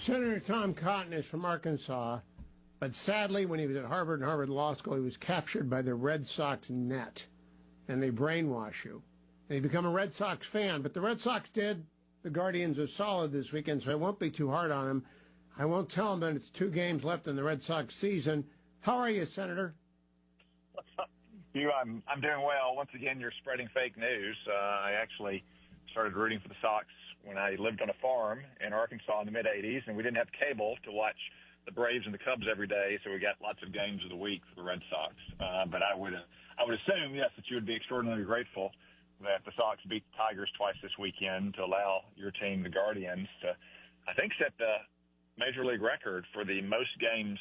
Senator Tom Cotton is from Arkansas, but sadly, when he was at Harvard and Harvard Law School, he was captured by the Red Sox net, and they brainwash you. And you become a Red Sox fan, but the Red Sox did the Guardians are solid this weekend, so I won't be too hard on them. I won't tell them that it's 2 games left in the Red Sox season. How are you, Senator? Hugh, I'm doing well. Once again, you're spreading fake news. I actually started rooting for the Sox when I lived on a farm in Arkansas in the mid-'80s, and we didn't have cable to watch the Braves and the Cubs every day, so we got lots of games of the week for the Red Sox. But I would assume, yes, that you would be extraordinarily grateful that the Sox beat the Tigers twice this weekend to allow your team, the Guardians, to, I think, set the Major League record for the most games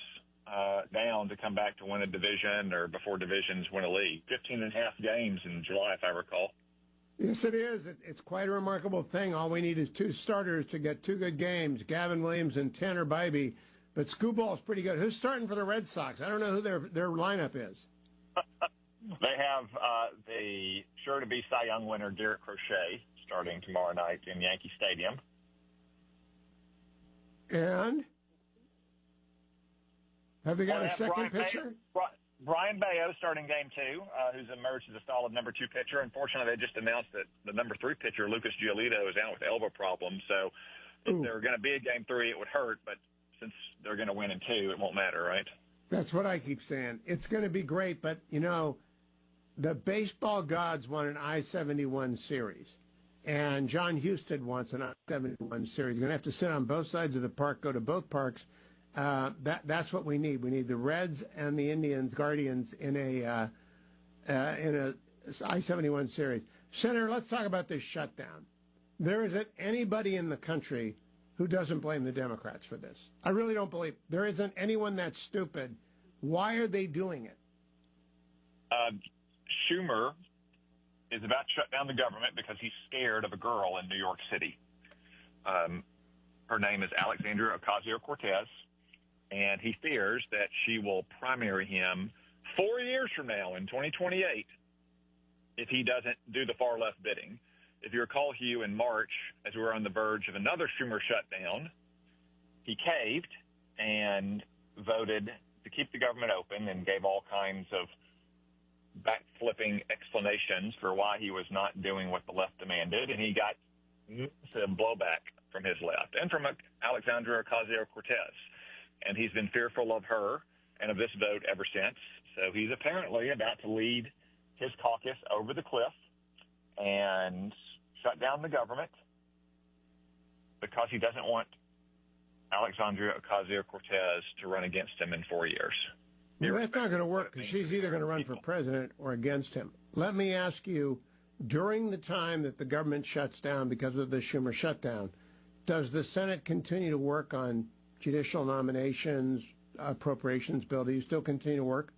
down to come back to win a division or before divisions win a league. 15 and a half games in July, if I recall. Yes, it is. It's quite a remarkable thing. All we need is 2 starters to get 2 good games, Gavin Williams and Tanner Bybee. But Scooball's pretty good. Who's starting for the Red Sox? I don't know who their lineup is. They have the sure-to-be Cy Young winner, Derek Crochet, starting tomorrow night in Yankee Stadium. And? Have they got a second pitcher? Brian Bayo starting game 2, who's emerged as a solid number 2 pitcher. Unfortunately, they just announced that the number 3 pitcher, Lucas Giolito, is out with elbow problems. So if there were going to be a game 3, it would hurt. But since they're going to win in 2, it won't matter, right? That's what I keep saying. It's going to be great, but, you know, the baseball gods want an I-71 series. And John Husted wants an I-71 series. You're going to have to sit on both sides of the park, go to both parks. That's what we need. We need the Reds and the Indians, Guardians, in a I-71 series. Senator, let's talk about this shutdown. There isn't anybody in the country who doesn't blame the Democrats for this. I really don't believe it. There isn't anyone that's stupid. Why are they doing it? Schumer is about to shut down the government because he's scared of a girl in New York City. Her name is Alexandria Ocasio-Cortez, and he fears that she will primary him 4 years from now in 2028 if he doesn't do the far left bidding. If you recall, Hugh, in March, as we were on the verge of another Schumer shutdown, he caved and voted to keep the government open and gave all kinds of backflipping explanations for why he was not doing what the left demanded, and he got some blowback from his left and from Alexandria Ocasio-Cortez. And he's been fearful of her and of this vote ever since. So he's apparently about to lead his caucus over the cliff and shut down the government because he doesn't want Alexandria Ocasio-Cortez to run against him in 4 years. Well, that's not going to work because she's either going to run for president or against him. Let me ask you, during the time that the government shuts down because of the Schumer shutdown, does the Senate continue to work on judicial nominations, appropriations bill? Do you still continue to work?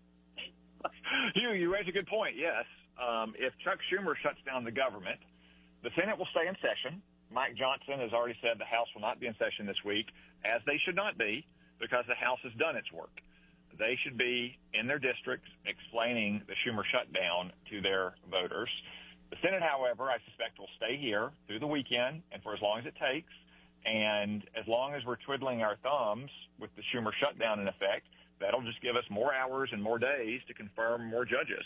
Hugh, you raise a good point, yes. If Chuck Schumer shuts down the government, the Senate will stay in session. Mike Johnson has already said the House will not be in session this week, as they should not be, because the House has done its work. They should be in their districts explaining the Schumer shutdown to their voters. The Senate, however, I suspect will stay here through the weekend and for as long as it takes. And as long as we're twiddling our thumbs with the Schumer shutdown in effect, that'll just give us more hours and more days to confirm more judges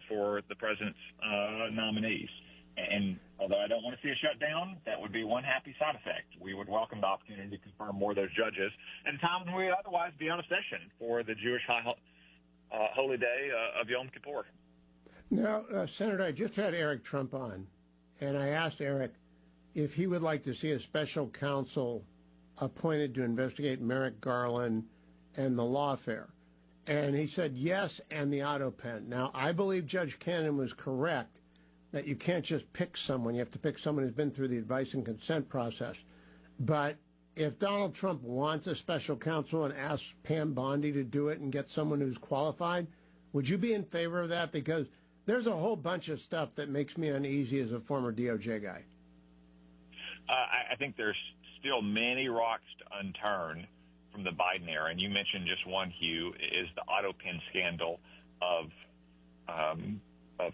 for the president's nominees. And although I don't want to see a shutdown, that would be one happy side effect. We would welcome the opportunity to confirm more of those judges at a time when we would otherwise be on a session for the Jewish holy day of Yom Kippur. Now, Senator, I just had Eric Trump on, and I asked Eric if he would like to see a special counsel appointed to investigate Merrick Garland and the lawfare. And he said yes, and the auto pen. Now, I believe Judge Cannon was correct that you can't just pick someone. You have to pick someone who's been through the advice and consent process. But if Donald Trump wants a special counsel and asks Pam Bondi to do it and get someone who's qualified, would you be in favor of that? Because there's a whole bunch of stuff that makes me uneasy as a former DOJ guy. I think there's still many rocks to unturn from the Biden era. And you mentioned just one, Hugh, is the auto pen scandal of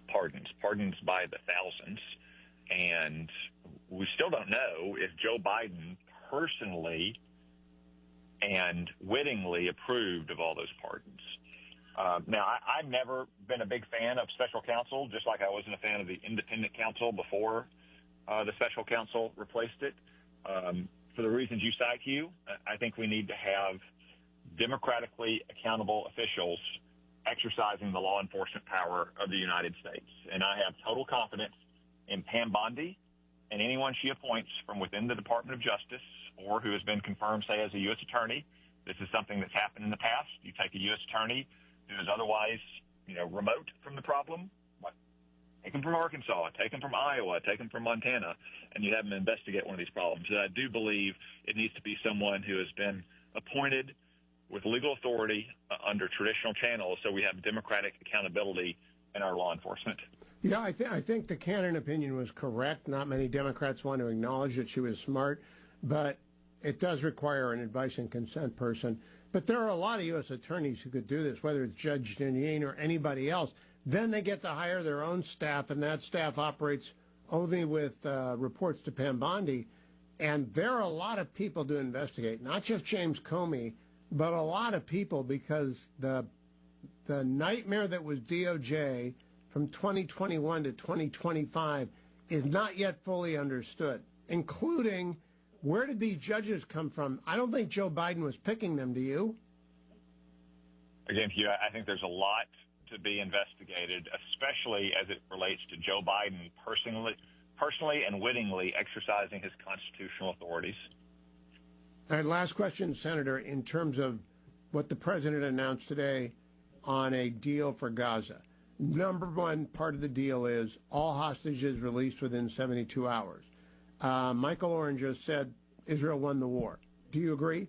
pardons by the thousands. And we still don't know if Joe Biden personally and wittingly approved of all those pardons. Now, I've never been a big fan of special counsel, just like I wasn't a fan of the independent counsel before the special counsel replaced it. For the reasons you cite, Hugh, I think we need to have democratically accountable officials exercising the law enforcement power of the United States. And I have total confidence in Pam Bondi and anyone she appoints from within the Department of Justice or who has been confirmed, say, as a U.S. attorney. This is something that's happened in the past. You take a U.S. attorney who is otherwise, remote from the problem, like take them from Arkansas, take them from Iowa, take them from Montana, and you have them investigate one of these problems. And I do believe it needs to be someone who has been appointed with legal authority under traditional channels, so we have democratic accountability in our law enforcement. Yeah, I think the Cannon opinion was correct. Not many Democrats want to acknowledge that she was smart, but it does require an advice and consent person. But there are a lot of U.S. attorneys who could do this, whether it's Judge Deneen or anybody else. Then they get to hire their own staff, and that staff operates only with reports to Pam Bondi. And there are a lot of people to investigate, not just James Comey, but a lot of people, because the nightmare that was DOJ from 2021 to 2025 is not yet fully understood, including where did these judges come from? I don't think Joe Biden was picking them, do you? Again, Hugh, I think there's a lot to be investigated, especially as it relates to Joe Biden personally and wittingly exercising his constitutional authorities. All right, last question, Senator, in terms of what the president announced today on a deal for Gaza. Number one part of the deal is all hostages released within 72 hours. Michael Oren just said Israel won the war. Do you agree?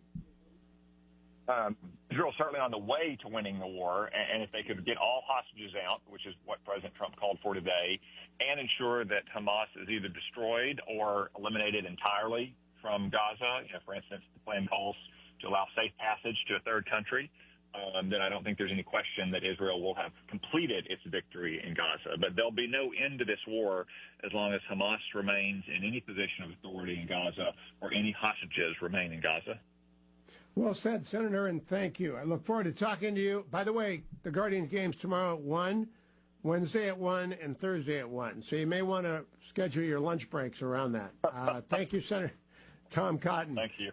Israel's certainly on the way to winning the war, and if they could get all hostages out, which is what President Trump called for today, and ensure that Hamas is either destroyed or eliminated entirely from Gaza, for instance, the plan calls to allow safe passage to a third country, then I don't think there's any question that Israel will have completed its victory in Gaza. But there'll be no end to this war as long as Hamas remains in any position of authority in Gaza or any hostages remain in Gaza. Well said, Senator, and thank you. I look forward to talking to you. By the way, the Guardians game's tomorrow at 1, Wednesday at 1, and Thursday at 1. So you may want to schedule your lunch breaks around that. Thank you, Senator Tom Cotton. Thank you.